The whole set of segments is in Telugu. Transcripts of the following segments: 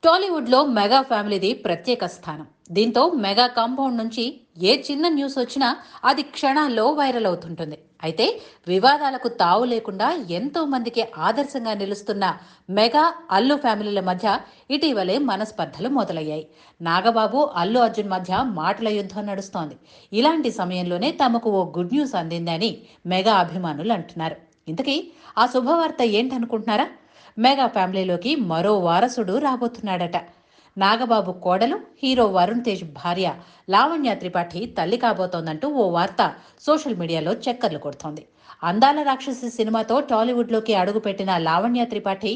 టాలీవుడ్ లో మెగా ఫ్యామిలీది ప్రత్యేక స్థానం. దీంతో మెగా కాంపౌండ్ నుంచి ఏ చిన్న న్యూస్ వచ్చినా అది క్షణాల్లో వైరల్ అవుతుంటుంది. అయితే వివాదాలకు తావు లేకుండా ఎంతో మందికి ఆదర్శంగా నిలుస్తున్న మెగా అల్లు ఫ్యామిలీల మధ్య ఇటీవలే మనస్పర్ధలు మొదలయ్యాయి. నాగబాబు అల్లు అర్జున్ మధ్య మాటల యుద్ధం నడుస్తోంది. ఇలాంటి సమయంలోనే తమకు ఓ గుడ్ న్యూస్ అందిందని మెగా అభిమానులు అంటున్నారు. ఇంతకీ ఆ శుభవార్త ఏంటనుకుంటున్నారా? మెగా ఫ్యామిలీలోకి మరో వారసుడు రాబోతున్నాడట. నాగబాబు కోడలు హీరో వరుణ్ తేజ్ భార్య లావణ్య త్రిపాఠి తల్లి కాబోతోందంటూ ఓ వార్త సోషల్ మీడియాలో చక్కర్లు కొడుతోంది. అందాల రాక్షసి సినిమాతో టాలీవుడ్లోకి అడుగుపెట్టిన లావణ్య త్రిపాఠి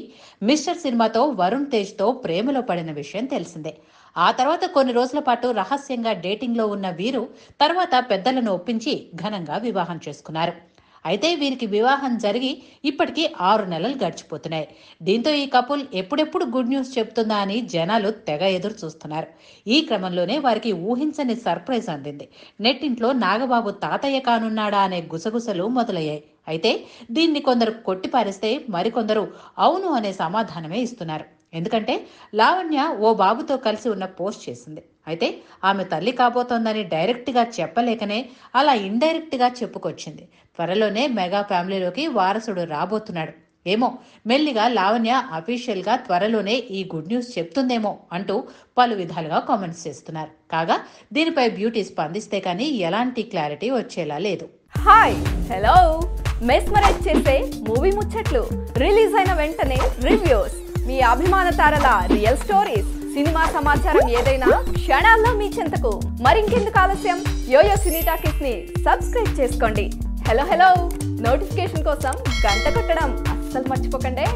మిస్టర్ సినిమాతో వరుణ్ తేజ్తో ప్రేమలో పడిన విషయం తెలిసిందే. ఆ తర్వాత కొన్ని రోజుల పాటు రహస్యంగా డేటింగ్లో ఉన్న వీరు తర్వాత పెద్దలను ఒప్పించి ఘనంగా వివాహం చేసుకున్నారు. అయితే వీరికి వివాహం జరిగి ఇప్పటికీ 6 నెలలు గడిచిపోతున్నాయి. దీంతో ఈ కపుల్ ఎప్పుడెప్పుడు గుడ్ న్యూస్ చెప్తుందా అని జనాలు తెగ ఎదురు చూస్తున్నారు. ఈ క్రమంలోనే వారికి ఊహించని సర్ప్రైజ్ అందింది. నెట్టింట్లో నాగబాబు తాతయ్య కానున్నాడా అనే గుసగుసలు మొదలయ్యాయి. అయితే దీన్ని కొందరు కొట్టిపారేస్తే మరికొందరు అవును అనే సమాధానమే ఇస్తున్నారు. ఎందుకంటే లావణ్య ఓ బాబుతో కలిసి ఉన్న పోస్ట్ చేసింది. అయితే ఆమె తల్లి కాబోతోందని డైరెక్ట్గా చెప్పలేకనే అలా ఇండైరెక్ట్గా చెప్పుకొచ్చింది. త్వరలోనే మెగా ఫ్యామిలీలోకి వారసుడు రాబోతున్నాడు. ఏమో మెల్లిగా లావణ్య అఫీషియల్గా త్వరలోనే ఈ గుడ్ న్యూస్ చెప్తుందేమో అంటూ పలు విధాలుగా కామెంట్స్ చేస్తున్నారు. కాగా దీనిపై బ్యూటీ స్పందిస్తే కానీ ఎలాంటి క్లారిటీ వచ్చేలా లేదు. హాయ్ హలో మెస్మరైజ్ చేసే మూవీ ముచ్చట్లు, రిలీజ్ అయిన వెంటనే రివ్యూస్, మీ అభిమాన తారల రియల్ స్టోరీస్, సినిమా సమాచారం ఏదైనా క్షణాల్లో మీ చెంతకు. మరింకెందుకు ఆలస్యం, యోయో సినీ టాకీస్ ని సబ్స్క్రైబ్ చేసుకోండి. హలో నోటిఫికేషన్ కోసం గంట కొట్టడం అస్సలు మర్చిపోకండి.